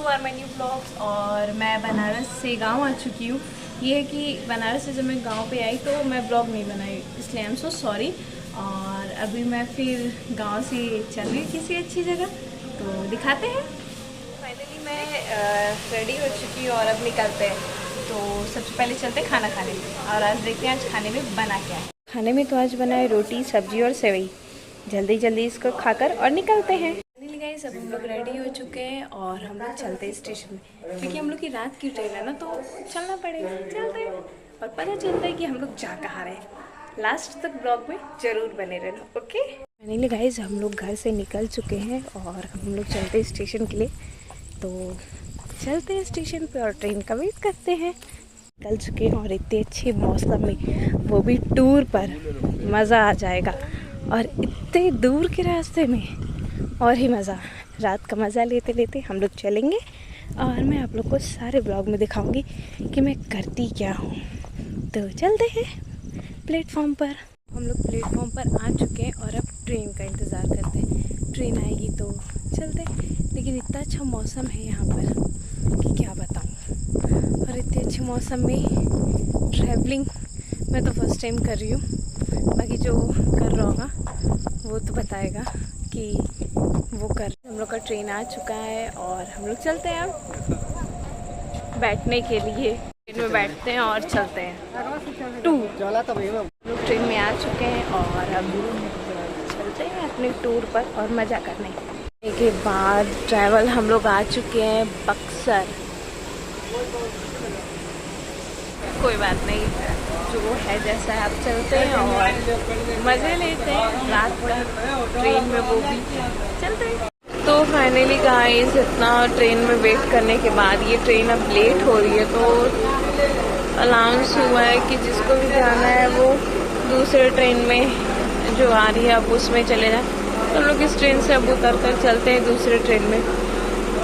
To are my new vlogs. और मैं बनारस से गांव आ चुकी हूँ। ये है कि बनारस से जब मैं गांव पे आई तो मैं ब्लॉग नहीं बनाई, इसलिए आई एम सो सॉरी। और अभी मैं फिर गांव से चल रही हूँ किसी अच्छी जगह, तो दिखाते हैं। फाइनली मैं रेडी हो चुकी हूँ और अब निकलते हैं। तो सबसे पहले चलते हैं खाना खाने और आज देखते हैं आज खाने में बना क्या है। खाने में तो आज बना है रोटी, सब्जी और सेवई। जल्दी जल्दी इसको खाकर और निकलते हैं। गाइस अब हम लोग रेडी हो चुके हैं और हम लोग चलते हैं स्टेशन में, क्योंकि हम लोग की रात की ट्रेन है ना, तो चलना पड़ेगा। चलते हैं और पता चलता है कि हम लोग जा कहाँ रहे हैं। लास्ट तक ब्लॉग में जरूर बने रहना, ओके। फाइनली गाइस हम लोग घर से निकल चुके हैं और हम लोग चलते हैं स्टेशन के लिए। तो चलते हैं स्टेशन पे और ट्रेन का वेट करते हैं। निकल चुके हैं और इतने अच्छे मौसम में, वो भी टूर पर, मज़ा आ जाएगा। और इतने दूर के रास्ते में और ही मज़ा। रात का मज़ा लेते लेते हम लोग चलेंगे और मैं आप लोग को सारे ब्लॉग में दिखाऊंगी कि मैं करती क्या हूँ। तो चलते हैं प्लेटफॉर्म पर। हम लोग प्लेटफॉर्म पर आ चुके हैं और अब ट्रेन का इंतज़ार करते हैं। ट्रेन आएगी तो चलते हैं। लेकिन इतना अच्छा मौसम है यहाँ पर कि क्या बताऊँ। और इतने अच्छे मौसम में ट्रैवलिंग मैं तो फर्स्ट टाइम कर रही हूँ। बाकी जो कर रहा होगा वो तो बताएगा कि वो कर। हम लोग का ट्रेन आ चुका है और हम लोग चलते हैं अब बैठने के लिए। ट्रेन में बैठते हैं और चलते हैं टूर। लोग ट्रेन में आ चुके हैं और अब चलते हैं अपने टूर पर और मज़ा करने के बाद। ट्रैवल हम लोग आ चुके हैं बक्सर। कोई बात नहीं, जो है जैसा है, आप चलते हैं और मज़े लेते हैं रात का ट्रेन में, वो भी चलते हैं। तो फाइनली गाइस इतना ट्रेन में वेट करने के बाद ये ट्रेन अब लेट हो रही है, तो अनाउंस हुआ है कि जिसको भी जाना है वो दूसरे ट्रेन में जो आ रही है अब उसमें चले जाए। तो लोग इस ट्रेन से अब उतर कर चलते हैं दूसरे ट्रेन में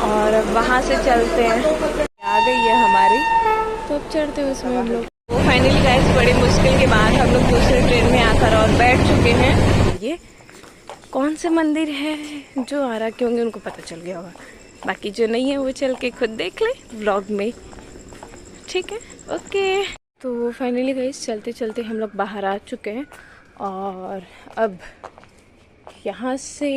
और वहाँ से चलते हैं। आ गई है हमारी, तो अब चढ़ते हैं उसमें हम लोग। तो फाइनली गाइस बड़ी मुश्किल के बाद हम लोग दूसरे ट्रेन में आकर और बैठ चुके हैं। ये कौन से मंदिर है, जो आ रहा होंगे उनको पता चल गया होगा, बाकी जो नहीं है वो चल के खुद देख ले व्लॉग में, ठीक है, ओके। तो फाइनली गाइस चलते चलते हम लोग बाहर आ चुके हैं और अब यहाँ से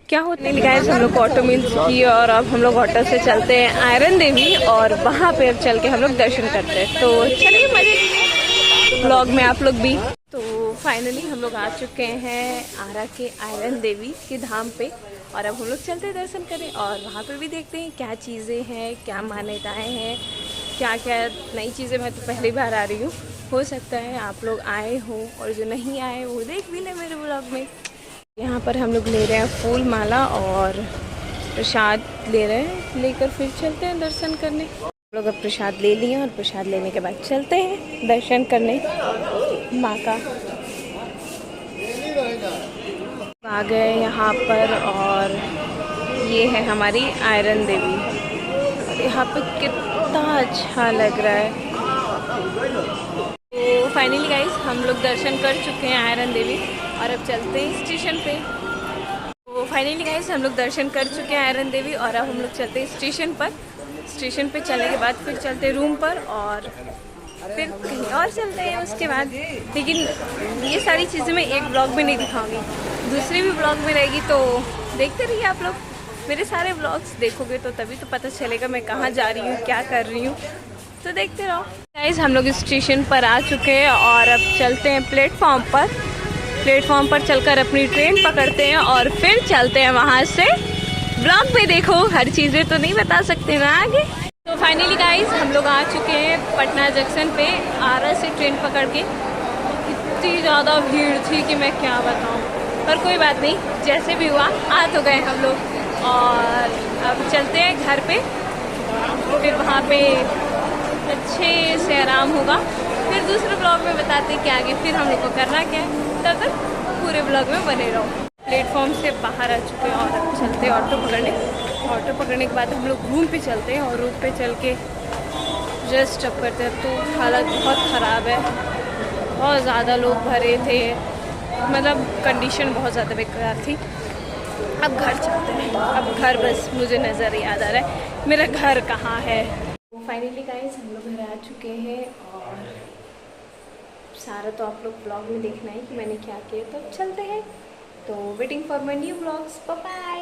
क्या होता है गाइस, हम लोग ऑटो मिल चुकी है और अब हम लोग ऑटो से चलते हैं आयरन देवी और वहाँ पे अब चल के हम लोग दर्शन करते हैं। तो चलिए मजे लीजिए ब्लॉग में आप लोग भी। तो फाइनली हम लोग आ चुके हैं आरा के आयरन देवी के धाम पे और अब हम लोग चलते हैं दर्शन करें और वहाँ पे भी देखते हैं क्या चीज़ें हैं, क्या मान्यताएं हैं, क्या क्या नई चीज़ें। मैं तो पहली बार आ रही हूँ, हो सकता है आप लोग आए हो और जो नहीं आए वो देख भी लें मेरे ब्लॉग में। यहाँ पर हम लोग ले रहे हैं फूल माला और प्रसाद ले रहे हैं, लेकर फिर चलते हैं दर्शन करने। हम लोग अब प्रसाद ले लिए और प्रसाद लेने के बाद चलते हैं दर्शन करने माँ का। आ गए यहाँ पर और ये है हमारी आयरन देवी और यहाँ पे कितना अच्छा लग रहा है। तो फाइनली गाइस हम लोग दर्शन कर चुके हैं आयरन देवी और अब चलते हैं स्टेशन पे। तो फाइनली गाइस हम लोग दर्शन कर चुके हैं आयरन देवी और अब हम लोग चलते हैं स्टेशन पर। स्टेशन पे चलने के बाद फिर चलते हैं रूम पर और फिर कहीं और चलते हैं उसके बाद। लेकिन ये सारी चीज़ें मैं एक ब्लॉग में नहीं दिखाऊंगी, दूसरे भी ब्लॉग में रहेगी, तो देखते रहिए आप लोग। मेरे सारे ब्लॉग्स देखोगे तो तभी तो पता चलेगा मैं कहाँ जा रही हूँ, क्या कर रही हूँ, तो देखते रहो। गाइस हम लोग स्टेशन पर आ चुके हैं और अब चलते हैं प्लेटफॉर्म पर। प्लेटफॉर्म पर चलकर अपनी ट्रेन पकड़ते हैं और फिर चलते हैं वहाँ से। ब्लॉग में देखो, हर चीज़ें तो नहीं बता सकते ना आगे। तो फाइनली गाइस हम लोग आ चुके हैं पटना जंक्शन पे आरा से ट्रेन पकड़ के। इतनी ज़्यादा भीड़ थी कि मैं क्या बताऊँ, पर कोई बात नहीं, जैसे भी हुआ आ तो गए हम लोग। और अब चलते हैं घर पे, फिर वहाँ पे अच्छे से आराम होगा। फिर दूसरे ब्लॉग में बताते हैं कि आगे फिर हम लोग को करना क्या है। तब तक पूरे ब्लॉग में बने रहो। प्लेटफॉर्म से बाहर आ चुके हैं और अब चलते हैं ऑटो पकड़ने। ऑटो पकड़ने के बाद हम लोग रूम पे चलते हैं और रूम पे चल के रेस्ट अप करते हैं। तो हालत बहुत ख़राब है, बहुत ज़्यादा लोग भरे थे, मतलब कंडीशन बहुत ज़्यादा बेकार थी। अब घर चलते हैं। अब घर बस मुझे नज़र याद आ रहा है मेरा घर कहाँ है। फाइनली गाइस हम लोग घर आ चुके हैं और सारा तो आप लोग ब्लॉग में देखना है कि मैंने क्या किया, तो चलते हैं। तो waiting for my new vlogs, bye bye.